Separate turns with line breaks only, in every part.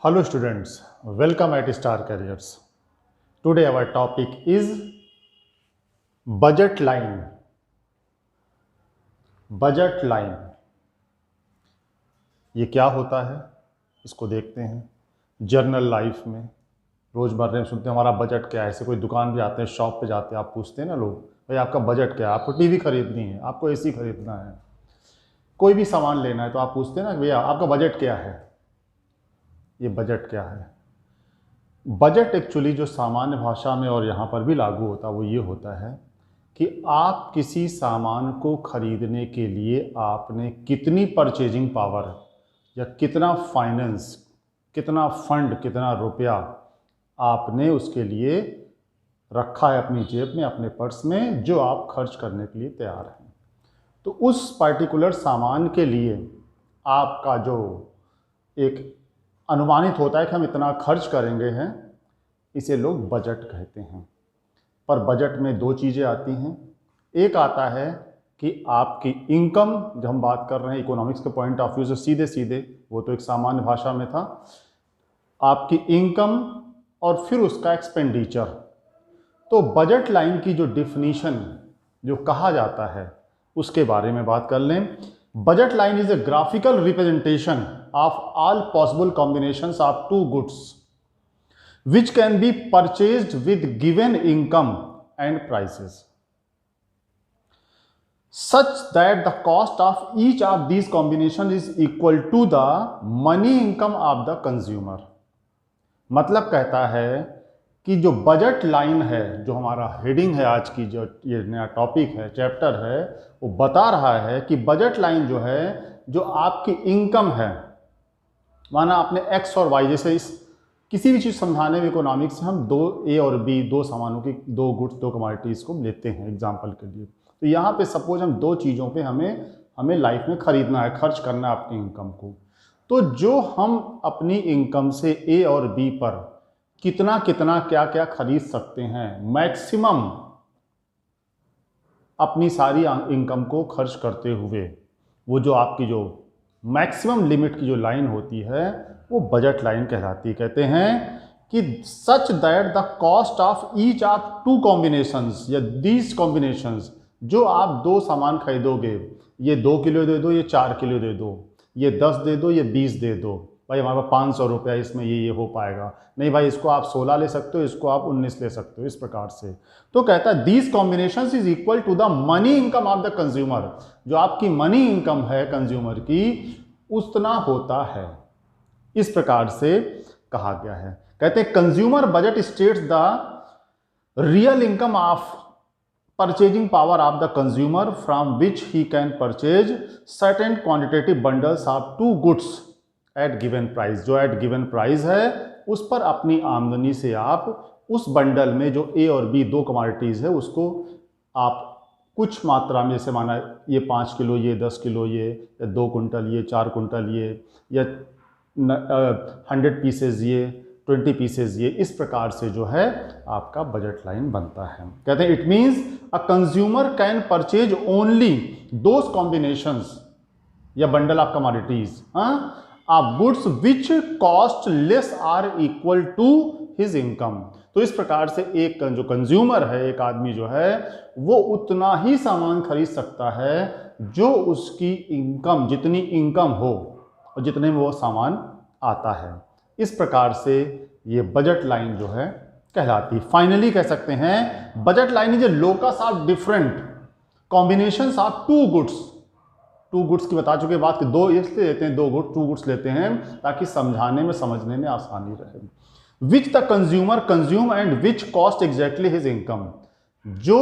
Hello students, welcome at Star Careers. Today our topic is budget line. Budget line ये क्या होता है, इसको देखते हैं। जर्नल लाइफ में रोज़मर्रा में सुनते हैं हमारा बजट क्या है। ऐसे कोई दुकान पे आते हैं, शॉप पे जाते हैं, आप पूछते हैं ना लोग, भाई आपका बजट क्या है, आपको टीवी खरीदनी है, आपको एसी खरीदना है, कोई भी सामान लेना है, तो आप पूछते हैं ना भैया आपका बजट क्या है। ये बजट क्या है। बजट एक्चुअली जो सामान्य भाषा में और यहाँ पर भी लागू होता है वो ये होता है कि आप किसी सामान को खरीदने के लिए आपने कितनी परचेजिंग पावर या कितना फाइनेंस, कितना फंड, कितना रुपया आपने उसके लिए रखा है अपनी जेब में, अपने पर्स में, जो आप खर्च करने के लिए तैयार हैं। तो उस पर्टिकुलर सामान के लिए आपका जो एक अनुमानित होता है कि हम इतना खर्च करेंगे हैं, इसे लोग बजट कहते हैं। पर बजट में दो चीज़ें आती हैं। एक आता है कि आपकी इनकम, जब हम बात कर रहे हैं इकोनॉमिक्स के पॉइंट ऑफ व्यू से सीधे सीधे, वो तो एक सामान्य भाषा में था, आपकी इनकम और फिर उसका एक्सपेंडिचर। तो बजट लाइन की जो डिफिनीशन जो कहा जाता है उसके बारे में बात कर लें। Budget line is a graphical representation of all possible combinations of two goods which can be purchased with given income and prices, such that the cost of each of these combinations is equal to the money income of the consumer। मतलब कहता है कि जो budget line है, जो हमारा heading है आज की, जो ये नया टॉपिक है, चैप्टर है, वो बता रहा है कि बजट लाइन जो है, जो आपकी इनकम है, माना आपने एक्स और वाई, जैसे इस किसी भी चीज़ समझाने में इकोनॉमिक्स से हम दो ए और बी, दो सामानों की, दो गुड्स, दो कमोडिटीज़ को लेते हैं एग्जाम्पल के लिए। तो यहाँ पे सपोज हम दो चीज़ों पे हमें लाइफ में ख़रीदना है, खर्च करना है अपनी इनकम को। तो जो हम अपनी इनकम से ए और बी पर कितना कितना क्या क्या खरीद सकते हैं, मैक्सिमम अपनी सारी इनकम को खर्च करते हुए, वो जो आपकी जो मैक्सिमम लिमिट की जो लाइन होती है वो बजट लाइन कहलाती है। कहते हैं कि such that the cost of each of two combinations या दीज कॉम्बिनेशंस, जो आप दो सामान खरीदोगे, ये 2 किलो दे दो, ये 4 किलो दे दो, ये 10 दे दो, ये 20 दे दो, भाई हमारे पास 500 रुपया, इसमें ये हो पाएगा, नहीं भाई इसको आप 16 ले सकते हो, इसको आप 19 ले सकते हो, इस प्रकार से। तो कहता है these combinations is equal to the money income of the consumer, जो आपकी मनी इनकम है कंज्यूमर की, उतना होता है। इस प्रकार से कहा गया है। कहते हैं consumer budget states the real income of purchasing power of the consumer from which he can purchase certain quantitative bundles of two goods at given price। जो at given price है उस पर अपनी आमदनी से आप उस बंडल में जो ए और बी दो कमोडिटीज़ है उसको आप कुछ मात्रा में, जैसे माना ये 5 किलो, ये 10 किलो, ये 2 कुंटल, ये 4 कुंटल, ये या 100 पीसेज, ये 20 पीसेज, ये इस प्रकार से जो है आपका बजट लाइन बनता है। कहते हैं it means a consumer can purchase only those combinations या bundle of commodities of goods which cost less or equal to his income. तो इस प्रकार से एक जो कंज्यूमर है, एक आदमी जो है, वो उतना ही सामान खरीद सकता है जो उसकी इनकम, जितनी इनकम हो और जितने में वो सामान आता है। इस प्रकार से ये बजट लाइन जो है कहलाती है। फाइनली कह सकते हैं budget line is a locus of different combinations of two goods. Two goods की बता चुके बात कि दो इसलिए लेते हैं, टू गुड्स लेते हैं ताकि समझाने में, समझने में आसानी रहे। विच the consumer consume and which cost exactly his income. जो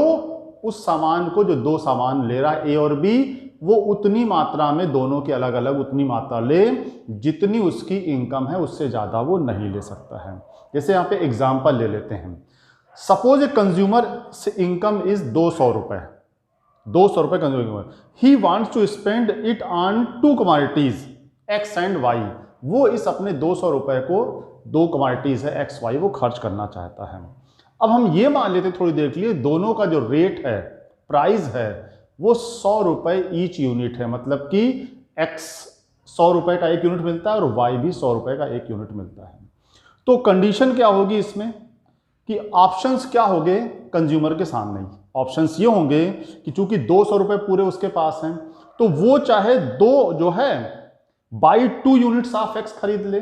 उस सामान को, जो दो सामान ले रहा है ए और बी, वो उतनी मात्रा में, दोनों की अलग अलग उतनी मात्रा ले जितनी उसकी इनकम है, उससे ज़्यादा वो नहीं ले सकता है। जैसे यहाँ पे एग्जांपल ले लेते हैं। सपोज ए कंज्यूमर से इनकम इज 200 रुपये, 200 रुपये consumer, he wants to spend it on two commodities X and Y. वो इस अपने 200 रुपये को, दो कमोडिटीज है एक्स वाई, वो खर्च करना चाहता है। अब हम ये मान लेते थोड़ी देर के लिए, दोनों का जो रेट है, प्राइस है, वो 100 रुपये ईच यूनिट है। मतलब कि एक्स 100 रुपए का 1 यूनिट मिलता है और वाई भी 100 रुपए का 1 यूनिट मिलता है। तो कंडीशन क्या होगी इसमें कि ऑप्शंस क्या होंगे कंज्यूमर के सामने? ऑप्शंस ये होंगे कि चूंकि 200 रुपए पूरे उसके पास हैं, तो वो चाहे दो जो है बाई 2 यूनिट्स ऑफ एक्स खरीद ले,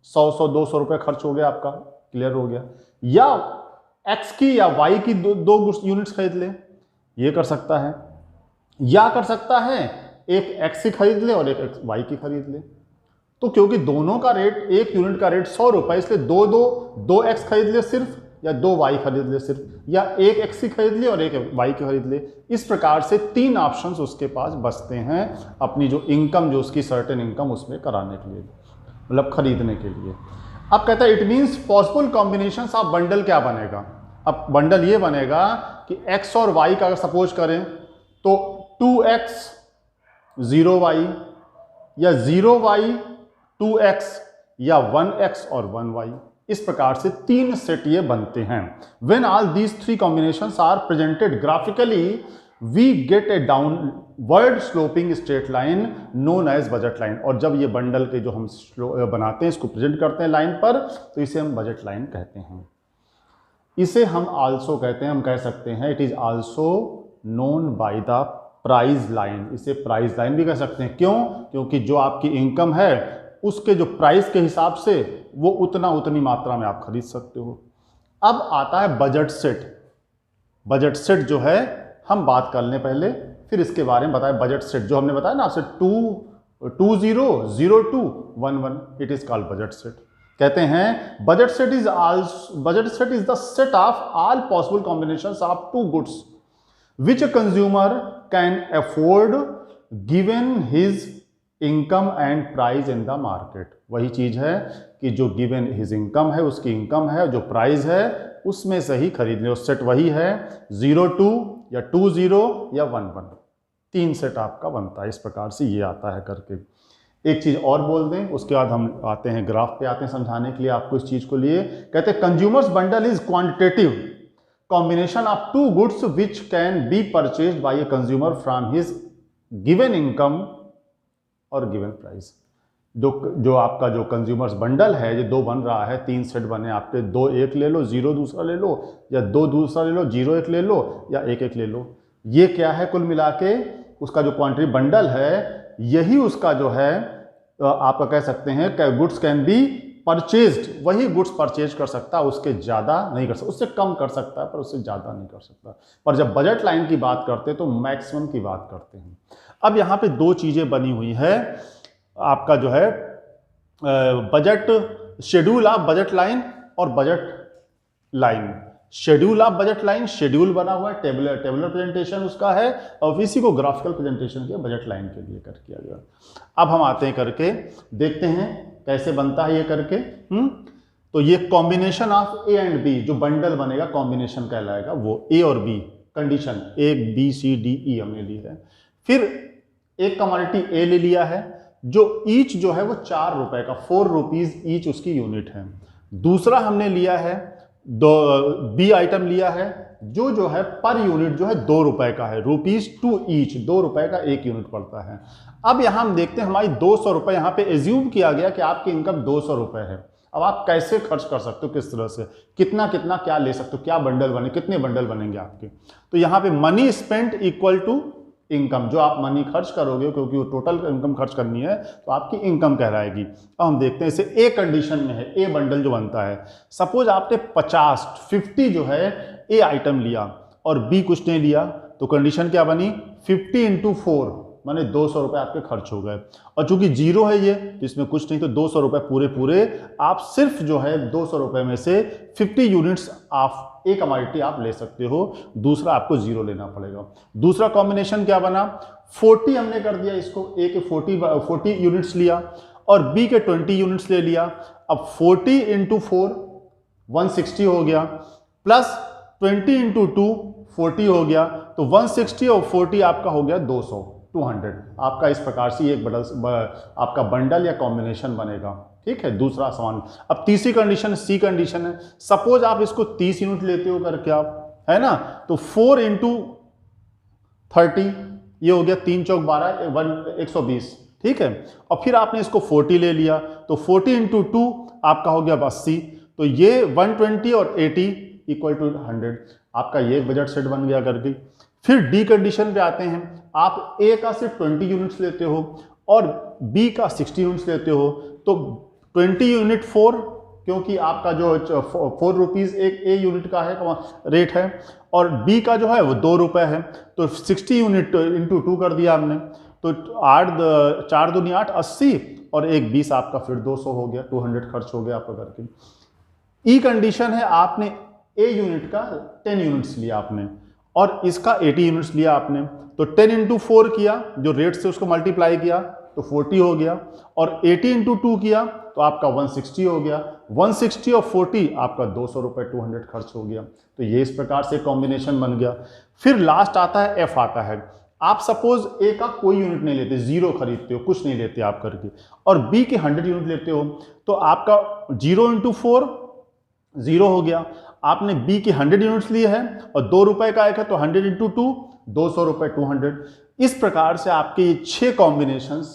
200 रुपए खर्च हो गया आपका, क्लियर हो गया, या एक्स की या वाई की दो यूनिट्स खरीद ले, ये कर सकता है, या कर सकता है एक एक्स की खरीद ले और एक वाई की खरीद ले। तो क्योंकि दोनों का रेट, एक यूनिट का रेट 100 रुपए, इसलिए दो एक्स खरीद ले सिर्फ, या 2 वाई खरीद ले सिर्फ, या एक एक्स की खरीद ले और एक वाई की खरीद ले। इस प्रकार से 3 ऑप्शंस उसके पास बचते हैं अपनी जो इनकम, जो उसकी सर्टेन इनकम उसमें कराने के लिए, मतलब खरीदने के लिए। अब कहता है it means possible combinations of bundle क्या बनेगा? अब बंडल ये बनेगा कि एक्स और वाई का अगर सपोज करें तो 2x 0y, या 0y 2x, या 1x और 1y। इस प्रकार से 3 सेट ये बनते हैं। When all these 3 combinations are presented graphically, we get a downward sloping straight line known as budget line। और जब ये बंडल के जो हम बनाते हैं, इसको प्रेजेंट करते हैं लाइन पर, तो इसे हम बजट लाइन कहते हैं। इसे हम आल्सो कहते हैं, हम कह सकते हैं it is also known by the price line. इसे प्राइस लाइन भी कह सकते हैं। क्यों? क्योंकि जो आपकी इनकम है उसके जो प्राइस के हिसाब से वो उतनी मात्रा में आप खरीद सकते हो। अब आता है बजट सेट। बजट सेट जो है हम बात कर लें पहले, फिर इसके बारे में बताएं। बजट सेट जो हमने बताया ना आपसे 2 0 0 2 1 1, it is called budget set. कहते हैं budget set is the set of all possible combinations of 2 goods which a consumer can afford given his income and price in the market। वही चीज है कि जो given his income है, उसकी income है, जो प्राइस है उसमें से ही खरीद ले। सेट वही है 0 2 या 2 0 या 1 1, 3 सेट आपका बनता है। इस प्रकार से ये आता है करके। एक चीज और बोल दें, उसके बाद हम आते हैं ग्राफ पे आते हैं समझाने के लिए आपको इस चीज को लिए। कहते हैं consumers bundle is quantitative combination of 2 goods which can be purchased by a consumer from his given income और given price। जो आपका जो कंज्यूमर्स बंडल है, ये 2 बन रहा है, 3 सेट बने आपके, 2 1 ले लो, 0 दूसरा ले लो, या 2 दूसरा ले लो, 0 1 ले लो, या 1 1 ले लो। ये क्या है? कुल मिला के उसका जो क्वांटिटी बंडल है, यही उसका जो है आपका कह सकते हैं गुड्स कैन बी परचेज्ड, वही गुड्स परचेज कर सकता है, उसके ज़्यादा नहीं कर सकता, उससे कम कर सकता है पर उससे ज़्यादा नहीं कर सकता। पर जब बजट लाइन की बात करते हैं तो मैक्सिमम की बात करते हैं। अब यहाँ पे 2 चीज़ें बनी हुई है आपका जो है budget schedule of budget line और budget line. Schedule of budget line, schedule बना हुआ है, टेबुलर प्रेजेंटेशन उसका है, और इसी को ग्राफिकल प्रेजेंटेशन किया बजट लाइन के लिए कर किया गया। अब हम आते हैं करके देखते हैं कैसे बनता है ये करके। तो ये combination of A and B, जो बंडल बनेगा कॉम्बिनेशन कहलाएगा, वो ए और B condition A B C D E हमने ली है। फिर एक कमोडिटी ए ले लिया है, जो ईच जो है वो 4 रुपए का, 4 रुपीज ईच उसकी यूनिट है। दूसरा हमने लिया है बी आइटम लिया है, जो है पर यूनिट जो है 2 रुपए का है, ₹2 ईच, 2 रुपए का 1 यूनिट पड़ता है। अब यहां हम देखते हैं हमारी 200 रुपए, यहां पे एज्यूम किया गया कि आपकी इनकम 200 रुपए है। अब आप कैसे खर्च कर सकते हो, किस तरह से, कितना कितना क्या ले सकते हो, क्या बंडल बने, कितने बंडल बनेंगे आपके। तो यहां पे money spent equal to income, जो आप मनी खर्च करोगे, क्योंकि वो टोटल इनकम खर्च करनी है तो आपकी इनकम कहलाएगी। अब हम देखते हैं इसे ए कंडीशन में है, ए बंडल जो बनता है। सपोज आपने 50 जो है ए आइटम लिया और बी कुछ नहीं लिया, तो कंडीशन क्या बनी? 50 × 4 माने 200 रुपए आपके खर्च हो गए। और चूंकि 0 है ये, तो इसमें कुछ नहीं, तो 200 रुपए पूरे आप सिर्फ जो है 200 रुपए में से 50 यूनिट्स ऑफ एक कमोडिटी आप ले सकते हो, दूसरा आपको 0 लेना पड़ेगा। दूसरा कॉम्बिनेशन क्या बना? 40 हमने कर दिया इसको, ए के 40 यूनिट्स लिया और बी के 20 यूनिट्स ले लिया। अब 40 × 4 160 हो गया, प्लस 20 × 2 40 हो गया, तो 160 और 40 आपका हो गया 200 आपका। इस प्रकार से एक आपका बंडल या कॉम्बिनेशन बनेगा। ठीक है, दूसरा सवाल। अब तीसरी कंडीशन सी कंडीशन है। सपोज आप इसको 30 यूनिट लेते हो करके आप, है ना, तो 4 × 30 ये हो गया 3 चौक 12 120, ठीक है। और फिर आपने इसको 40 ले लिया, तो 40 इंटू 2 आपका हो गया 80, तो ये 120 और 80 इक्वल टू 100, आपका ये बजट सेट बन गया करके। फिर डी कंडीशन पे आते हैं, आप ए का सिर्फ 20 यूनिट्स लेते हो और बी का 60 यूनिट्स लेते हो, तो 20 यूनिट 4, क्योंकि आपका जो 4 रुपीज़ एक ए यूनिट का है रेट है, और बी का जो है वो 2 रुपये है, तो 60 यूनिट इंटू 2 कर दिया हमने, तो 4 दूनी 8, 80 और 1 20, आपका फिर 200 हो गया, 200 खर्च हो गया आपका करके। ई कंडीशन है, आपने ए यूनिट का 10 यूनिट्स लिया आपने और इसका 80 यूनिट्स लिया आपने, तो 10 इंटू 4 किया, जो रेट से उसको मल्टीप्लाई किया तो 40 हो गया, और 80 इंटू 2 किया तो आपका 160 हो गया, 160 और 40 आपका 200 रुपये, 200 खर्च हो गया। तो ये इस प्रकार से कॉम्बिनेशन बन गया। फिर लास्ट आता है एफ आता है, आप सपोज ए का कोई यूनिट नहीं लेते, 0 खरीदते हो, कुछ नहीं लेते आप करके, और बी के 100 यूनिट लेते हो, तो आपका 0 इंटू 4 0 हो गया। आपने बी के 100 यूनिट्स लिए हैं और 2 रुपए का एक है, तो 100 इंटू 2 200 रुपये, 200। इस प्रकार से आपके 6 कॉम्बिनेशंस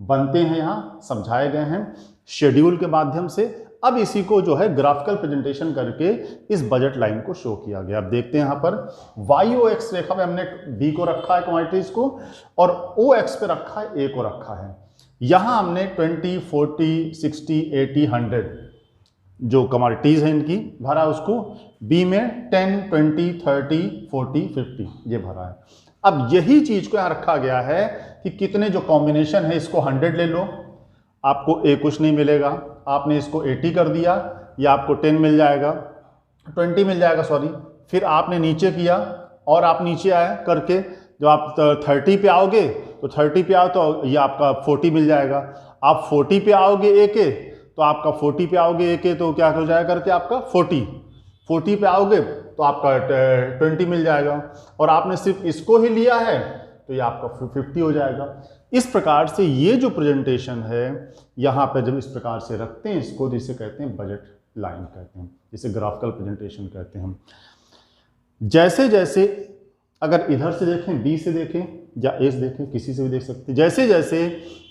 बनते हैं, यहाँ समझाए गए हैं शेड्यूल के माध्यम से। अब इसी को जो है ग्राफिकल प्रेजेंटेशन करके इस बजट लाइन को शो किया गया। अब देखते हैं यहाँ पर वाई ओ एक्स रेखा में हमने बी को रखा है कमोडिटीज को, और ओ एक्स पे रखा है, ए को रखा है। यहाँ हमने 20, 40, 60, 80, 100 जो कमोडिटीज है इनकी भरा, उसको बी में 10, 20, 30, 40, 50 ये भरा है। अब यही चीज को यहाँ रखा गया है कि कितने जो कॉम्बिनेशन है, इसको 100 ले लो, आपको ए कुछ नहीं मिलेगा, आपने इसको 80 कर दिया, या आपको 10 मिल जाएगा, 20 मिल जाएगा सॉरी। फिर आपने नीचे किया और आप नीचे आए करके, जब आप 30 पे आओगे तो 30 पे आओ तो ये आपका 40 मिल जाएगा। आप 40 पे आओगे ए के, तो आपका 40 पे आओगे ए के, तो क्या हो जाएगा करके आपका 40 पे आओगे तो आपका 20 मिल जाएगा, और आपने सिर्फ इसको ही लिया है तो ये आपका 50 हो जाएगा। इस प्रकार से ये जो प्रेजेंटेशन है यहाँ पे जब इस प्रकार से रखते हैं इसको, जिसे कहते हैं बजट लाइन कहते हैं, जिसे ग्राफिकल प्रेजेंटेशन कहते हैं। जैसे जैसे अगर इधर से देखें, बी से देखें या ए से देखें, किसी से भी देख सकते हैं, जैसे जैसे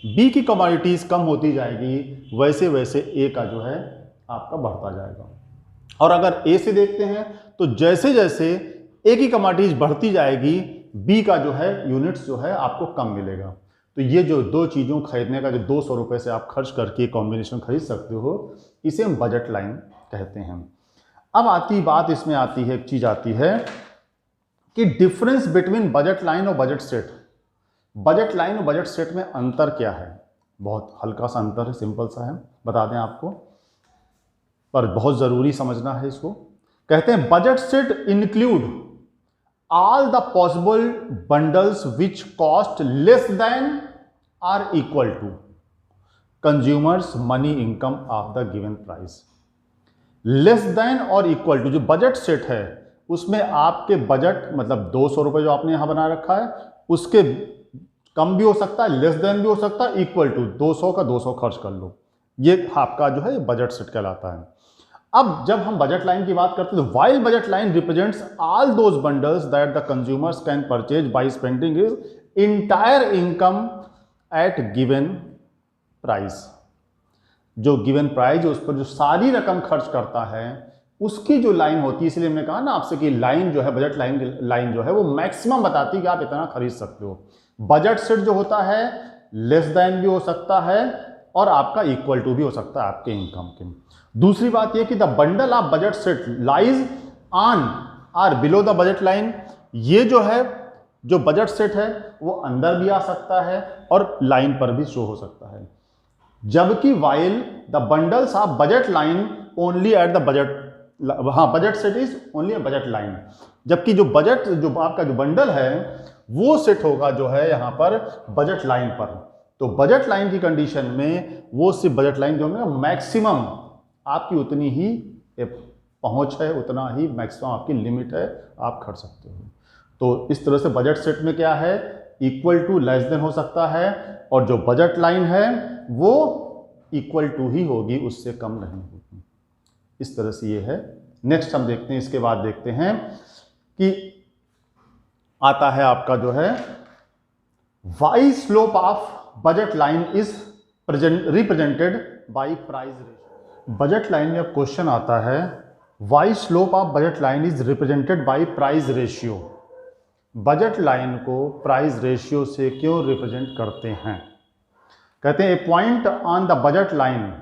बी की कमोडिटीज कम होती जाएगी वैसे वैसे ए का जो है आपका बढ़ता जाएगा। और अगर ए से देखते हैं तो जैसे जैसे ए की कमोडिटीज बढ़ती जाएगी, बी का जो है यूनिट्स जो है आपको कम मिलेगा। तो ये जो दो चीज़ों खरीदने का जो 200 रुपये से आप खर्च करके कॉम्बिनेशन खरीद सकते हो, इसे हम बजट लाइन कहते हैं। अब आती बात, इसमें आती है एक चीज़ आती है कि डिफरेंस बिटवीन बजट लाइन और बजट सेट। बजट लाइन और बजट सेट में अंतर क्या है? बहुत हल्का सा अंतर है, सिंपल सा है, बता दें आपको, पर बहुत ज़रूरी समझना है इसको। कहते हैं budget set include all the possible bundles which cost less than or equal to consumers money income of the given price। Less than और इक्वल टू जो बजट सेट है उसमें आपके बजट मतलब 200 रुपये जो आपने यहाँ बना रखा है, उसके कम भी हो सकता है, लेस देन भी हो सकता है, इक्वल टू 200 का 200 खर्च कर लो, ये आपका जो है बजट सेट कहलाता है। अब जब हम बजट लाइन की बात करते हैं तो while budget line represents all those bundles that the consumers can purchase by spending his entire income eight given price. जो गिवन प्राइस उस पर जो सारी रकम खर्च करता है उसकी जो लाइन होती है, इसलिए मैंने कहा ना आपसे कि लाइन जो है बजट लाइन जो है वो मैक्सिमम बताती है कि आप इतना खरीद सकते हो। बजट सेट जो होता है लेस देन भी हो सकता है और आपका इक्वल टू भी हो सकता है आपके इनकम के। दूसरी बात यह कि the bundle of budget set lies on or below the budget line. ये जो है जो बजट सेट है वो अंदर भी आ सकता है और लाइन पर भी शो हो सकता है, जबकि while the bundles of budget line only at the budget, हाँ budget set is only a budget line, जबकि जो बजट जो आपका जो बंडल है वो सेट होगा जो है यहाँ पर बजट लाइन पर। तो बजट लाइन की कंडीशन में वो सिर्फ बजट लाइन जो है मैक्सिमम आपकी उतनी ही पहुंच है, उतना ही मैक्सिमम आपकी लिमिट है, आप खर्च सकते हो। तो इस तरह से बजट सेट में क्या है, इक्वल टू लेस देन हो सकता है, और जो बजट लाइन है वो इक्वल टू ही होगी, उससे कम नहीं होगी। इस तरह से ये है। नेक्स्ट हम देखते हैं, इसके बाद देखते हैं कि आता है आपका जो है why slope of budget line is represented by price ratio. Budget line में अब क्वेश्चन आता है why slope of budget line is represented by price ratio. Budget line को प्राइस रेशियो से क्यों रिप्रेजेंट करते हैं? कहते हैं a point on the budget line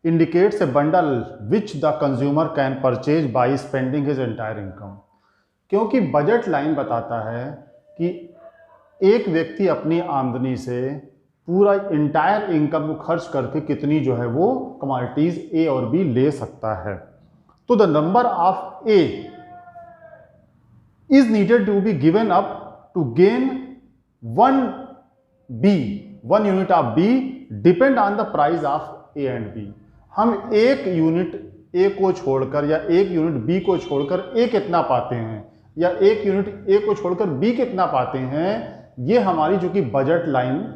indicates a bundle which the consumer can purchase by spending his entire income. क्योंकि budget line बताता है कि एक व्यक्ति अपनी आमदनी से पूरा इंटायर इनकम को खर्च करके कितनी जो है वो कमोडिटीज ए और बी ले सकता है। तो the number of A is needed to be given up to gain one unit of B depend on the price of A and B। हम एक यूनिट A को छोड़कर या एक यूनिट B को छोड़कर A कितना पाते हैं या एक यूनिट A को छोड़कर B कितना पाते हैं, ये हमारी जो कि बजट लाइन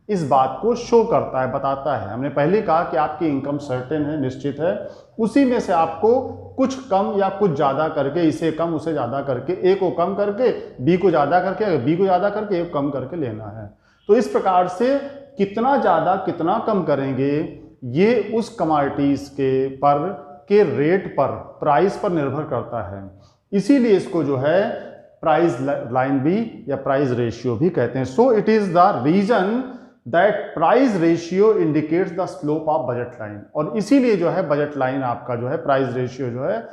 इस बात को शो करता है, बताता है। हमने पहले कहा कि आपकी इनकम सर्टेन है, निश्चित है, उसी में से आपको कुछ कम या कुछ ज़्यादा करके, इसे कम उसे ज़्यादा करके, ए को कम करके बी को ज़्यादा करके, बी को ज़्यादा करके ए को कम करके लेना है। तो इस प्रकार से कितना ज़्यादा कितना कम करेंगे ये उस कमोडिटीज़ के रेट पर, प्राइस पर निर्भर करता है। इसीलिए इसको जो है प्राइस लाइन भी या प्राइस रेशियो भी कहते हैं। So it is the reason that price ratio indicates the slope of budget line. और इसीलिए जो है बजट लाइन आपका जो है प्राइस रेशियो जो है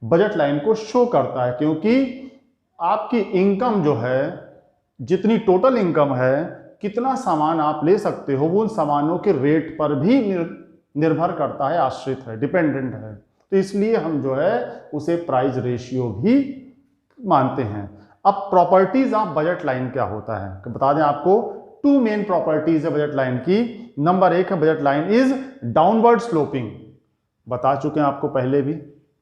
बजट लाइन को शो करता है, क्योंकि आपकी इनकम जो है, जितनी टोटल इनकम है, कितना सामान आप ले सकते हो, वो उन सामानों के रेट पर भी निर्भर करता है, आश्रित है, डिपेंडेंट है। तो इसलिए हम जो है उसे प्राइस रेशियो भी मानते हैं। अब प्रॉपर्टीज ऑफ बजट लाइन क्या होता है, बता दें आपको। टू मेन प्रॉपर्टीज है बजट लाइन की। नंबर 1 है budget line is downward sloping. बता चुके हैं आपको पहले भी,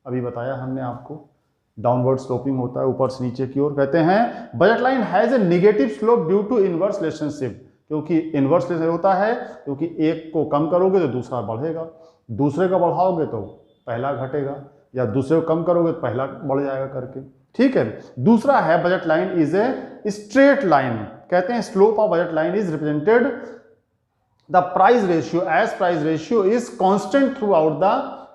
अभी बताया हमने आपको, डाउनवर्ड स्लोपिंग होता है ऊपर से नीचे की ओर। कहते हैं budget line has a negative slope due to inverse relationship, क्योंकि इनवर्स रिलेशनशिप होता है क्योंकि एक को कम करोगे तो दूसरा बढ़ेगा, दूसरे का बढ़ाओगे तो पहला घटेगा, या दूसरे को कम करोगे तो पहला बढ़ जाएगा करके। ठीक है। दूसरा है budget line is a straight line. कहते हैं slope of budget line is represented the price ratio as price ratio is constant throughout the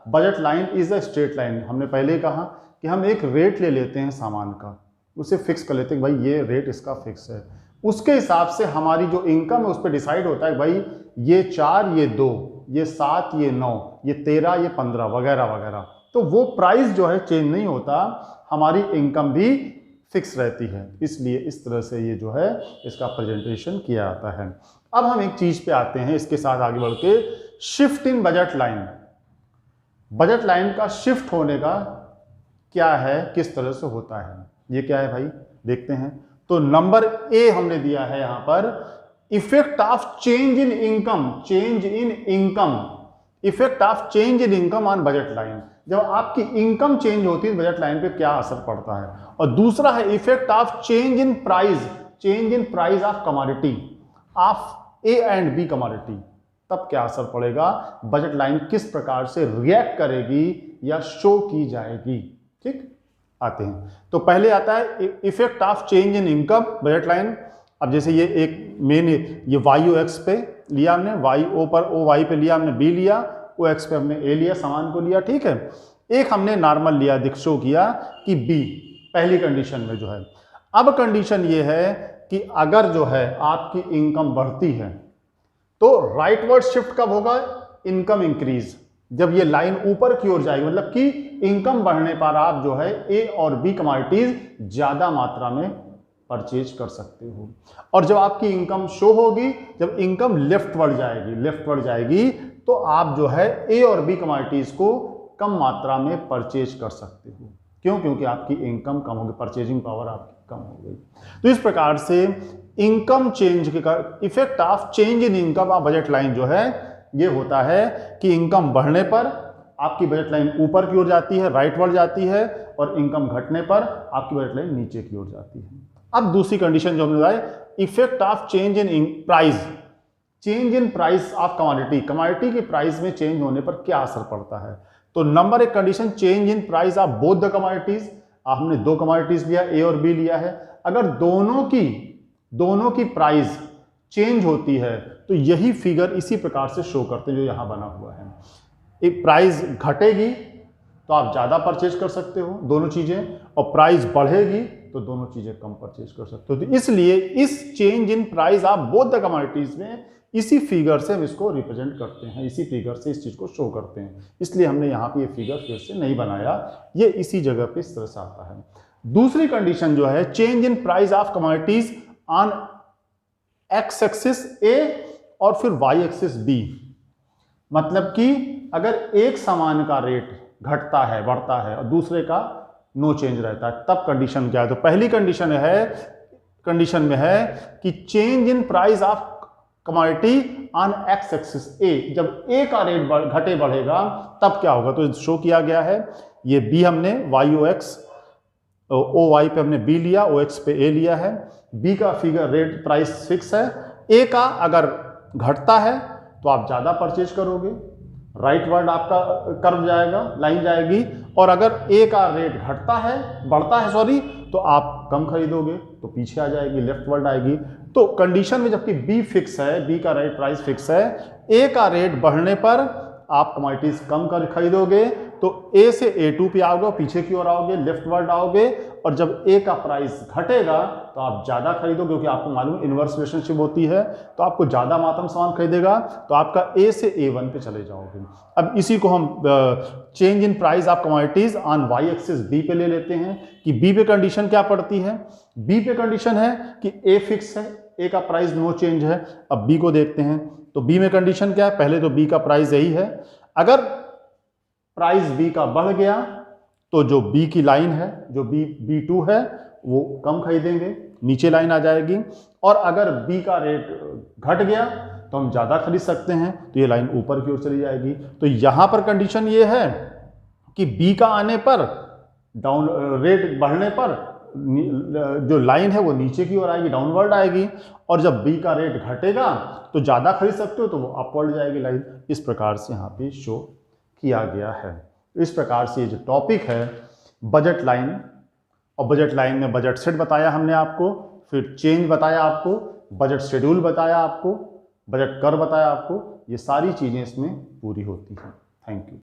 budget line is a straight line. हमने पहले कहा कि हम एक रेट ले लेते हैं सामान का, उसे फिक्स कर लेते हैं भाई ये रेट इसका फिक्स है, उसके हिसाब से हमारी जो इनकम है उस पर डिसाइड होता है भाई ये 4 ये 2 ये 7 ये 9 ये 13 ये 15 वगैरह वगैरह। तो वो प्राइस जो है चेंज नहीं होता, हमारी इनकम भी फिक्स रहती है। इसलिए इस तरह से ये जो है इसका प्रेजेंटेशन किया जाता है। अब हम एक चीज पे आते हैं इसके साथ आगे बढ़ के, shift in budget line. Budget line का शिफ्ट होने का क्या है, किस तरह से होता है, ये क्या है भाई देखते हैं। तो नंबर ए हमने दिया है यहां पर, effect of change in income, change in income, effect of change in income on budget line. जब आपकी इनकम चेंज होती है बजट लाइन पे क्या असर पड़ता है। और दूसरा है effect of change in price, change in price of commodity of A and B commodity, तब क्या असर पड़ेगा, बजट लाइन किस प्रकार से रिएक्ट करेगी या शो की जाएगी। ठीक, आते हैं। तो पहले आता है effect of change in income budget line. अब जैसे ये एक मेन, ये वाई ओ एक्स पे लिया हमने, वाई ओ पर ओ वाई पे लिया हमने बी लिया, ओ एक्स पे हमने ए लिया, सामान को लिया। ठीक है। एक हमने नॉर्मल लिया, शो किया कि बी पहली कंडीशन में जो है। अब कंडीशन ये है कि अगर जो है आपकी इनकम बढ़ती है तो राइटवर्ड शिफ्ट कब होगा, इनकम इंक्रीज, जब ये लाइन ऊपर की ओर जाएगी, मतलब कि इनकम बढ़ने पर आप जो है ए और बी कमोडिटीज ज्यादा मात्रा में परचेज कर सकते हो। और जब आपकी इनकम शो होगी, जब इनकम लेफ्टवर्ड जाएगी तो आप जो है ए और बी कमोडिटीज को कम मात्रा में परचेज कर सकते हो। क्यों? क्योंकि आपकी इनकम कम होगी, परचेजिंग पावर आपकी कम हो गई। तो इस प्रकार से इनकम चेंज के effect of change in income of budget line जो है ये होता है कि इनकम बढ़ने पर आपकी बजट लाइन ऊपर की ओर जाती है, राइटवर्ड जाती है, और इनकम घटने पर आपकी बजट लाइन नीचे की ओर जाती है। अब दूसरी कंडीशन जो हमने बताई, effect of change in price, change in price of commodity, commodity की प्राइस में चेंज होने पर क्या असर पड़ता है। तो number 1 condition, change in price of both the commodities. हमने 2 कमोडिटीज लिया, ए और बी लिया है। अगर दोनों की प्राइस चेंज होती है तो यही फिगर इसी प्रकार से शो करते हैं जो यहाँ बना हुआ है। एक प्राइस घटेगी तो आप ज़्यादा परचेज कर सकते हो दोनों चीज़ें, और प्राइस बढ़ेगी तो दोनों चीज़ें कम परचेज कर सकते हो। तो इसलिए इस चेंज इन प्राइस आप बोथ द कमोडिटीज़ में इसी फिगर से हम इसको रिप्रेजेंट करते हैं, इसी फिगर से इस चीज़ को शो करते हैं। इसलिए हमने यहाँ पे ये फिगर फिर से नहीं बनाया, ये इसी जगह पे इस तरह से आता है। दूसरी कंडीशन जो है change in price of commodities on X axis A और फिर वाई एक्सिस बी, मतलब कि अगर एक सामान का रेट घटता है बढ़ता है और दूसरे का नो चेंज रहता है, तब कंडीशन क्या है? तो पहली कंडीशन में है कि change in price of commodity on X axis A, जब ए का रेट घटे बढ़ेगा तब क्या होगा? तो शो किया गया है, ये बी हमने Y O X O Y पे हमने बी लिया, ओ एक्स पे ए लिया है। बी का फिगर रेट प्राइस फिक्स है, ए का अगर घटता है तो आप ज़्यादा परचेज करोगे, राइट वर्ड आपका कर्व जाएगा, लाइन जाएगी, और अगर ए का रेट बढ़ता है सॉरी, तो आप कम खरीदोगे तो पीछे आ जाएगी, लेफ्ट वर्ड आएगी। तो कंडीशन में जबकि बी फिक्स है, बी का रेट प्राइस फिक्स है, ए का रेट बढ़ने पर आप कमोडिटीज कम कर खरीदोगे तो ए से A2 पे आओगे, पीछे की ओर आओगे, लेफ्ट वर्ड आओगे, और जब ए का प्राइस घटेगा तो आप ज़्यादा खरीदोगे, क्योंकि आपको मालूम इन्वर्स रिलेशनशिप होती है, तो आपको ज़्यादा मात्रा में सामान खरीदेगा तो आपका ए से A1 पे चले जाओगे। अब इसी को हम change in price of commodities on Y axis B पे ले लेते हैं कि बी पे कंडीशन क्या पड़ती है? बी पे कंडीशन है कि ए फिक्स है, ए का प्राइस नो चेंज है। अब बी को देखते हैं, तो बी में कंडीशन क्या है? पहले तो बी का प्राइस यही है, अगर प्राइस बी का बढ़ गया तो जो बी की लाइन है, जो B2 है, वो कम खरीदेंगे, नीचे लाइन आ जाएगी, और अगर बी का रेट घट गया तो हम ज़्यादा खरीद सकते हैं, तो ये लाइन ऊपर की ओर चली जाएगी। तो यहाँ पर कंडीशन ये है कि बी का आने पर डाउन रेट बढ़ने पर जो लाइन है वो नीचे की ओर आएगी, डाउनवर्ड आएगी, और जब बी का रेट घटेगा तो ज़्यादा खरीद सकते हो तो वो अपवर्ड जाएगी लाइन। इस प्रकार से यहाँ पे शो किया गया है। इस प्रकार से ये जो टॉपिक है बजट लाइन, और बजट लाइन में बजट सेट बताया हमने आपको, फिर चेंज बताया आपको, बजट शेड्यूल बताया आपको, बजट कर बताया आपको, ये सारी चीज़ें इसमें पूरी होती हैं। Thank you.